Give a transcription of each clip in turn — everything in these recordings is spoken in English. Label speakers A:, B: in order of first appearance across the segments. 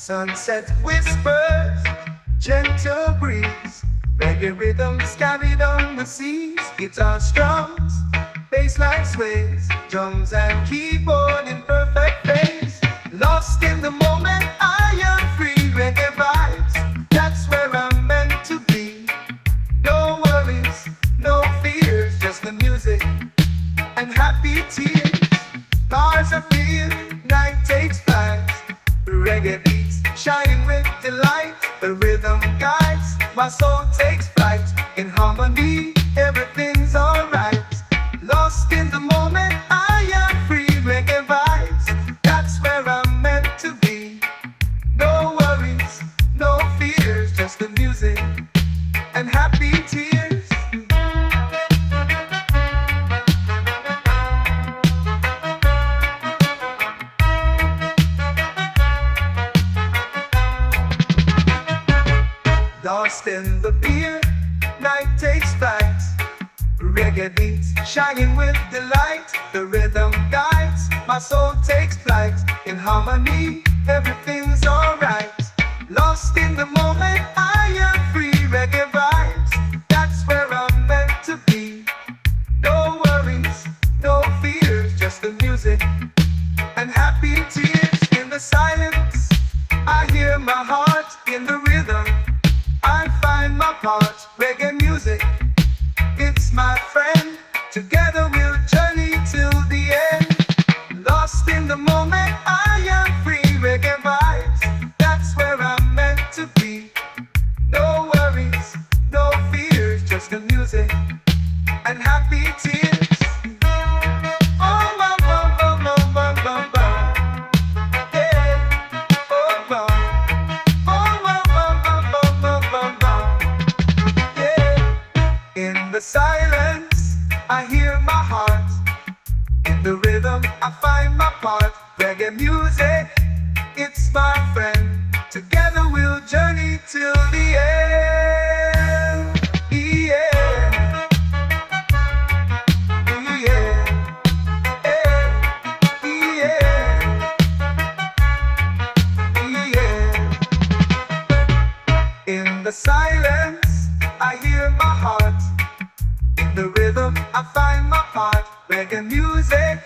A: Sunset whispers, gentle breeze, reggae rhythms carried on the seas. Guitar strums, bassline sways, drums and keyboard in perfect phase. Lost in the moment, I am free. Reggae vibes, that's where I'm meant to be. No worries, no fears, just the music and happy tears. Stars appear, night takes flight. Reggae beats, shining with delight. The rhythm guides, my soul takes flight. In harmony, everything's alright. Lost in the moment, I am free. Reggae vibes, that's where I'm meant to be. No worries, no fears, just the music and happy tears. Lost in the beer, night takes flight. Reggae beats, shining with delight. The rhythm guides, my soul takes flight. In harmony, everything's alright. Lost in the moment, I am free. Reggae vibes, that's where I'm meant to be. No worries, no fears, just the music and happy tears. In the silence, I hear my heart. In the rhythm, I find my part. Reggae music, it's my friend. Together we'll journey till the end. Lost in the moment, I am free. Reggae vibes, that's where I'm meant to be. No worries, no fears, just the music and happy tears. Oh, bum, bum, bum, bum, bum, bum, bum. Yeah. Oh, bum. In the silence, I hear my heart. In the rhythm, I find my part. Reggae music, it's my friend. Together we'll journey till the end. Yeah. Yeah. Yeah. Yeah. In the silence, I hear my heart. In the rhythm, I find my part. Reggae music,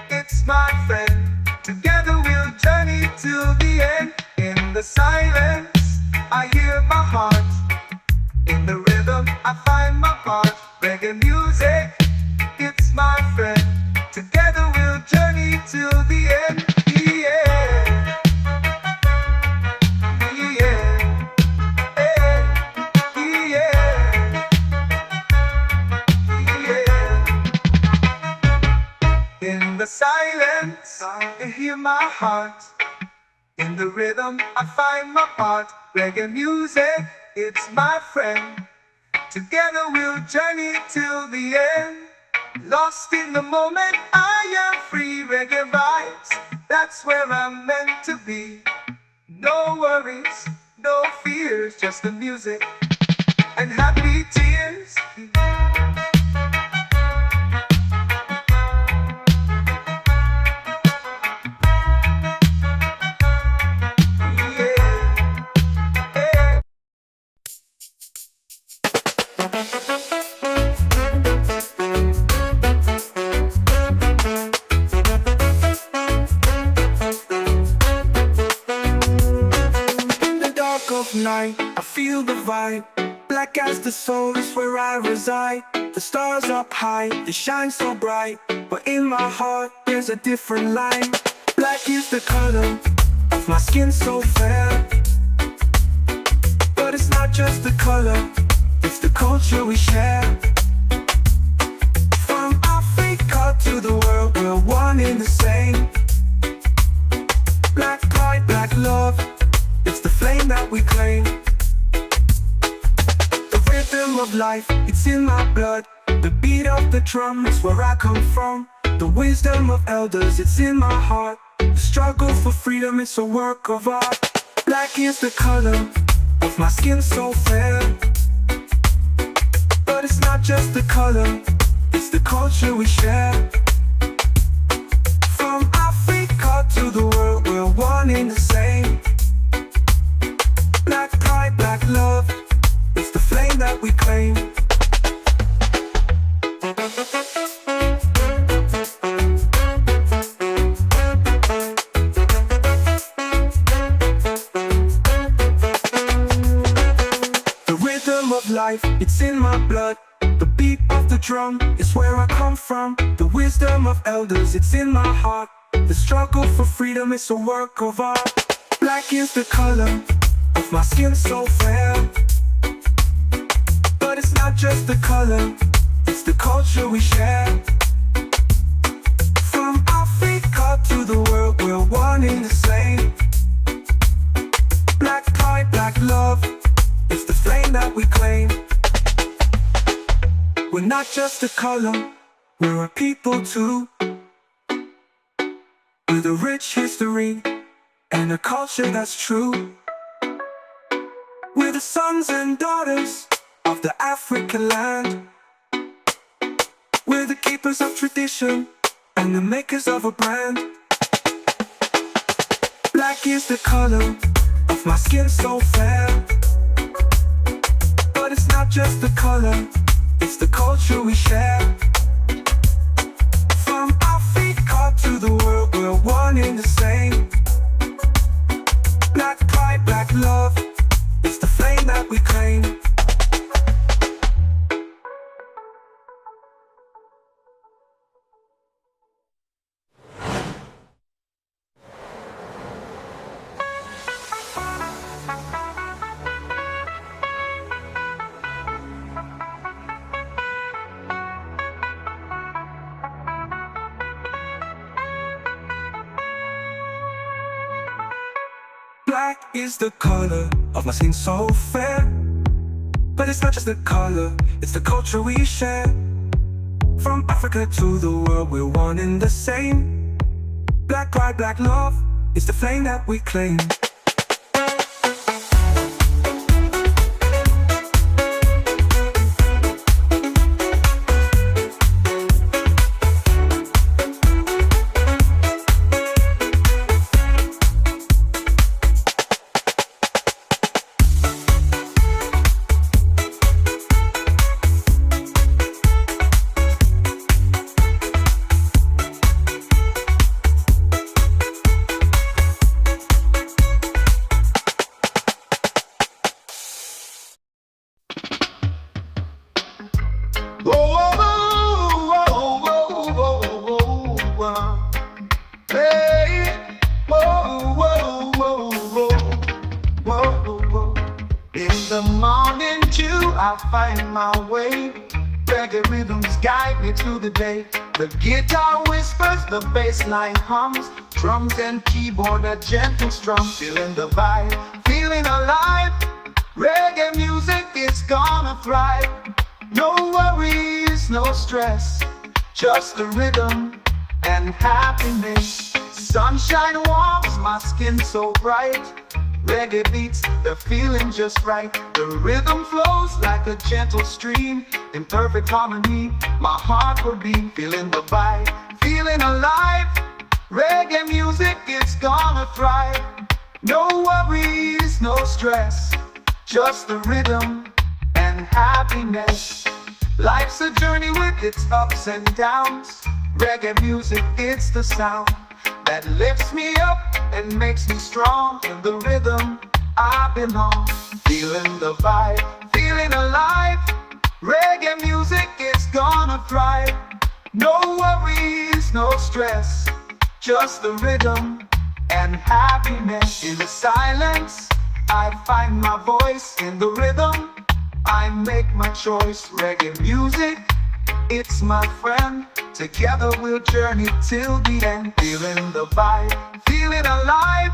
A: it's my friend. Together we'll journey till the end. In the silence, I hear my heart. In the rhythm, I find my part. Reggae music, it's my friend. Together we'll journey till the end. Yeah. In the silence, I hear my heart. In the rhythm, I find my part. Reggae music, it's my friend. Together we'll journey till the end. Lost in the moment, I am free. Reggae vibes, that's where I'm meant to be. No worries, no fears, just the music and happy tears.
B: Night, I feel the vibe. Black as the soul is where I reside. The stars up high, they shine so bright. But in my heart, there's a different light. Black is the color of my skin so fair. But it's not just the color, it's the culture we share. From Africa to the world, we're one in the same. Black pride, black love, it's the flame that we claim. The rhythm of life, it's in my blood. The beat of the drum is where I come from. The wisdom of elders, it's in my heart. The struggle for freedom, it's a work of art. Black is the color of my skin so fair. But it's not just the color, it's the culture we share. From Africa to the world, we're one in the same. life, it's in my blood. The beat of the drum is where I come from. The wisdom of elders, it's in my heart. The struggle for freedom is a work of art. Black is the color of my skin, so fair. But it's not just the color, it's the culture we share. From Africa to the world, we're one in the same. Black pride, black love, it's the flame that we claim. We're not just a color, we're a people too, with a rich history and a culture that's true. We're the sons and daughters of the African land. We're the keepers of tradition and the makers of a brand. Black is the color of my skin, so fair. But it's not just the color, it's the culture we share. From Africa to the world, we're one in the same. Black pride, black love, it's the flame that we claim. Black is the color of my skin, so fair. But it's not just the color, it's the culture we share. From Africa to the world, we're one in the same. Black pride, black love, it's the flame that we claim.
A: In the morning dew, I find my way. Reggae rhythms guide me through the day. The guitar whispers, the bass line hums. Drums and keyboard, a gentle strum. Feeling the vibe, feeling alive. Reggae music is gonna thrive. No worries, no stress, just the rhythm and happiness. Sunshine warms my skin so bright. Reggae beats, the feeling just right. The rhythm flows like a gentle stream. In perfect harmony, my heart will beat. Feeling the vibe, feeling alive. Reggae music is gonna thrive. No worries, no stress, just the rhythm and happiness. Life's a journey with its ups and downs. Reggae music, it's the sound that lifts me up and makes me strong. In the rhythm I belong. Feeling the vibe, feeling alive. Reggae music is gonna thrive. No worries, no stress, just the rhythm and happiness. In the silence I find my voice. In the rhythm I make my choice. Reggae music, it's my friend. Together we'll journey till the end. Feeling the vibe, feeling alive.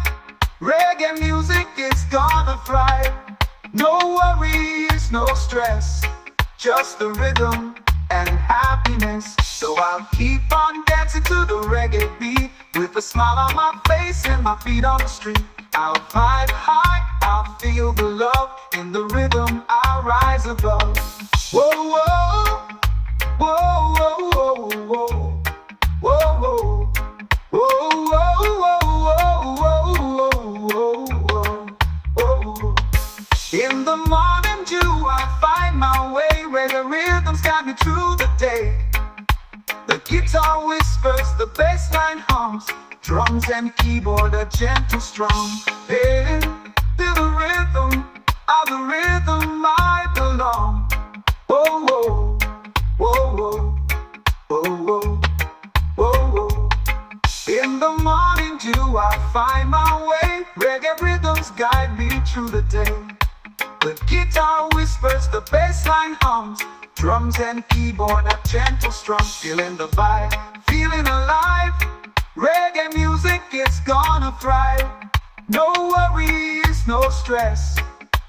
A: Reggae music is gonna thrive. No worries, no stress, just the rhythm and happiness. So I'll keep on dancing to the reggae beat, with a smile on my face and my feet on the street. I'll vibe high, I'll feel the love. In the rhythm I'll rise above. Whoa, whoa, whoa, whoa, whoa, whoa, whoa, whoa, whoa, whoa, whoa, whoa. In the morning dew I find my way, where the rhythms guide me through the day. The guitar whispers, the bass line hums. Drums and keyboard, a gentle strum. Hey, to the rhythm, of the rhythm I belong. whoa, whoa, whoa, whoa, whoa, whoa. In the morning dew I find my way. Reggae rhythms guide me through the day. The guitar whispers, the bass line hums, drums and keyboard a gentle strum. Feeling the vibe, feeling alive. Reggae music is gonna thrive. No worries, no stress,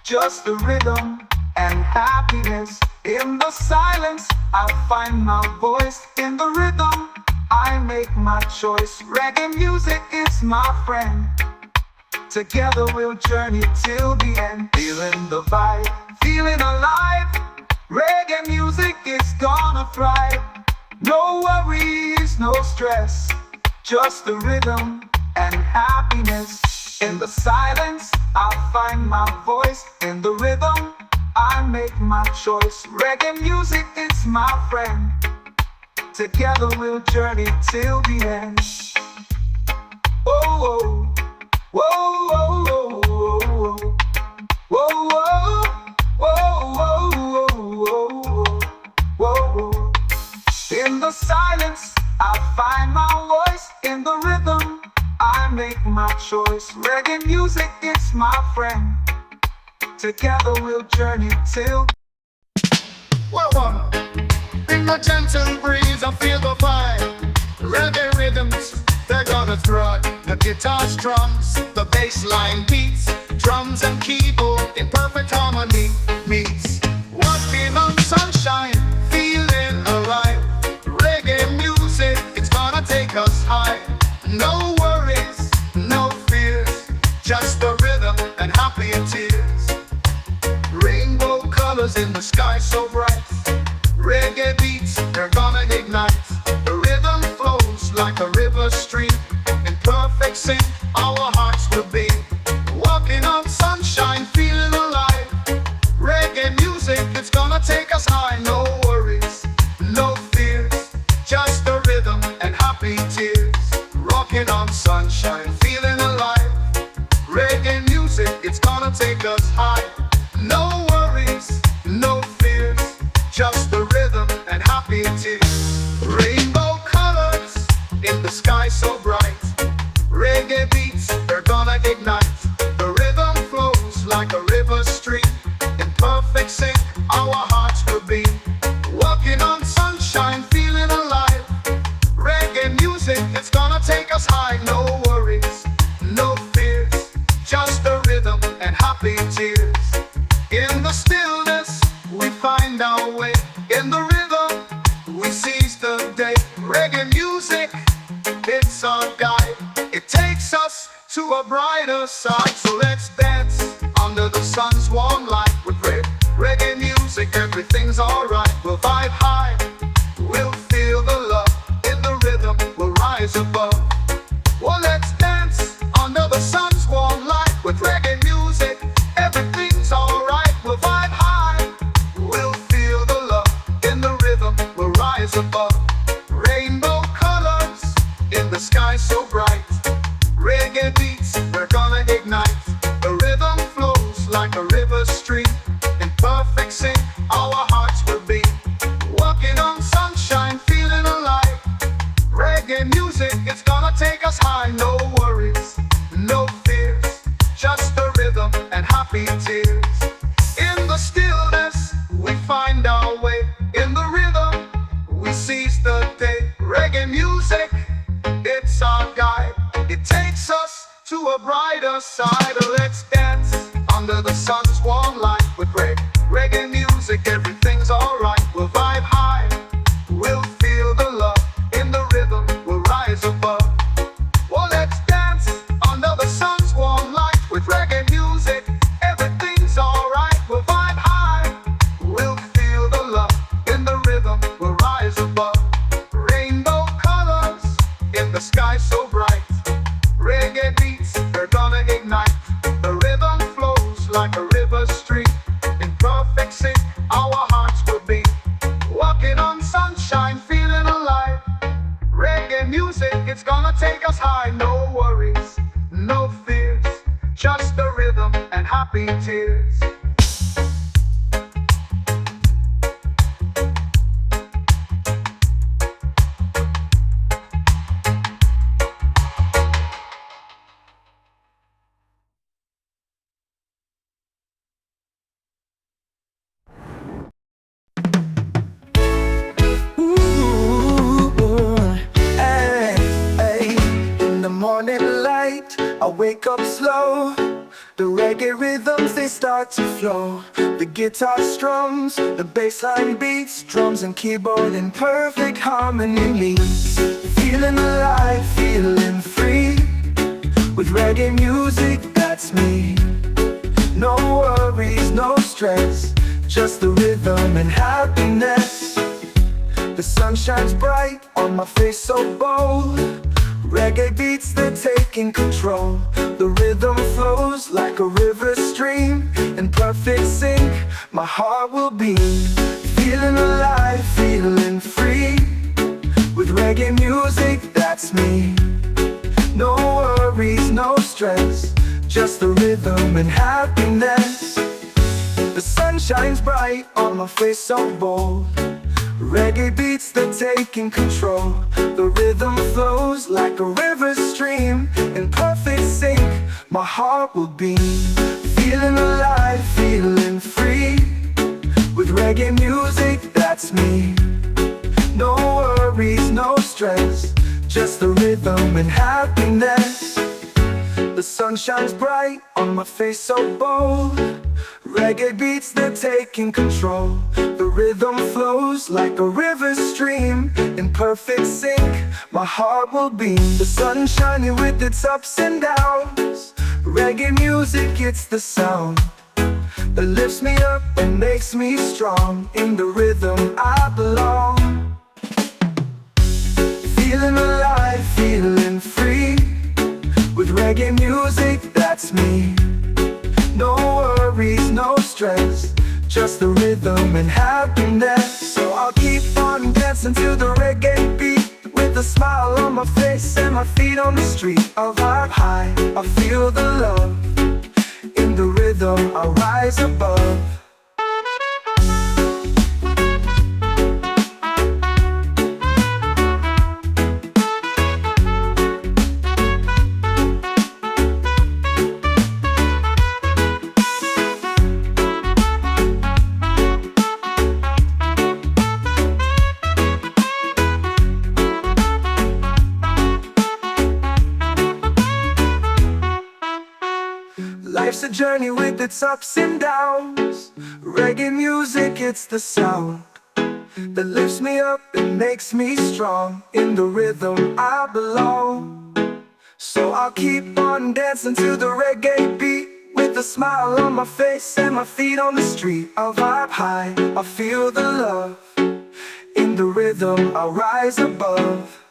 A: just the rhythm and happiness. In the silence I find my voice. In the rhythm I make my choice. Reggae music is my friend. Together we'll journey till the end. Feeling the vibe, feeling alive. Reggae music is gonna thrive. No worries, no stress, just the rhythm and happiness. In the silence I find my voice. In the rhythm I make my choice. Reggae music is my friend. Together we'll journey till the end. Oh, whoa, whoa, whoa, whoa, whoa, whoa, whoa, whoa, whoa. In the silence I find my voice. In the rhythm I make my choice. Reggae music is my friend. Together we'll journey till.
C: Whoa, in the gentle breeze I feel the vibe. Reggae rhythms, they're gonna thrive. The guitar strums, the bass line beats, drums and keyboard in perfect harmony meets. Walking on sunshine, feeling alive. Reggae music, it's gonna take us high. No worries, no fears, just the rhythm and happy tears. Rainbow colors in the sky so bright. Reggae beats, they're gonna ignite. The rhythm flows like a river stream. In perfect sync, our hearts will be. Walking on sunshine, feeling alive. Reggae music, it's gonna take us high. No worries, no fears, just the rhythm and happy tears. Rocking on sunshine, feeling alive. Reggae music, it's gonna take us high. No worries, no fears, just the rhythm and happy tears. Rainbow colors in the sky so bright. Reggae beats, they're gonna ignite. The rhythm flows like a river stream. In perfect sync, our hearts will be. Walking on sunshine, feeling alive. Reggae music, it's gonna take us high. No worries, no fears, just the rhythm and happy tears. In the stillness, we find our way. In the rhythm, we seize the day. Reggae music, it's our guide. It takes us to a brighter side. So let's dance under the sun's warm light. With reggae music, everything's alright. We'll vibe high, we'll feel the love. In the rhythm, we'll rise above. Well, let's dance under the sun's warm light. With reggae music, everything's alright. We'll vibe high, we'll feel the love. In the rhythm, we'll rise above. Rainbow colors in the sky so bright. Reggae beats, we're gonna ignite. The rhythm flows like a river stream. In perfect sync, our hearts will be. Walking on sunshine, feeling alive. Reggae music, it's gonna take us high. No worries, no fears, just the rhythm and happy tears. In the stillness, we find our way. In the rhythm, we seize the day. Reggae music, it's our guide. It takes us to a brighter side. Let's dance under the sun's warm light. With reggae music, everything's alright. We'll vibe high, we'll feel the love. In the rhythm, we'll rise above. Well, let's dance under the sun's warm light. With reggae music, everything's alright. We'll vibe high, we'll feel the love. In the rhythm, we'll rise above. Rainbow colors in the sky so bright. Reggae beats, they're gonna ignite. The rhythm flows like a river stream. In perfect sync, our hearts will be. Walking on sunshine, feeling alive. Reggae music, it's gonna take us high. No worries, no fears, just the rhythm and happy tears.
B: wake up slow. The reggae rhythms, they start to flow. The guitar strums, the bass line beats, drums and keyboard in perfect harmony meets. Feeling alive, feeling free. With reggae music, that's me. No worries, no stress, just the rhythm and happiness. The sun shines bright on my face so bold. Reggae beats, they're taking control. The rhythm flows like a river stream. In perfect sync, my heart will beat. Feeling alive, feeling free. With reggae music, that's me. No worries, no stress, just the rhythm and happiness. The sun shines bright on my face so bold. Reggae beats, they're taking control. The rhythm flows like a river stream. In perfect sync, my heart will beat. Feeling alive, feeling free. With reggae music, that's me. No worries, no stress, just the rhythm and happiness. The sun shines bright on my face so bold. Reggae beats, they're taking control. The rhythm flows like a river stream. In perfect sync, my heart will beat. The sun shining with its ups and downs. Reggae music, it's the sound that lifts me up and makes me strong. In the rhythm I belong. Feeling alive, feeling free. With reggae music, that's me. No worries, no stress, just the rhythm and happiness. So I'll keep on dancing to the reggae beat. With a smile on my face and my feet on the street. I'll vibe high, I'll feel the love. In the rhythm, I'll rise above. Life's a journey with its ups and downs. Reggae music, it's the sound that lifts me up and makes me strong. In the rhythm I belong. So I'll keep on dancing to the reggae beat. With a smile on my face and my feet on the street. I'll vibe high, I'll feel the love. In the rhythm I'll rise above.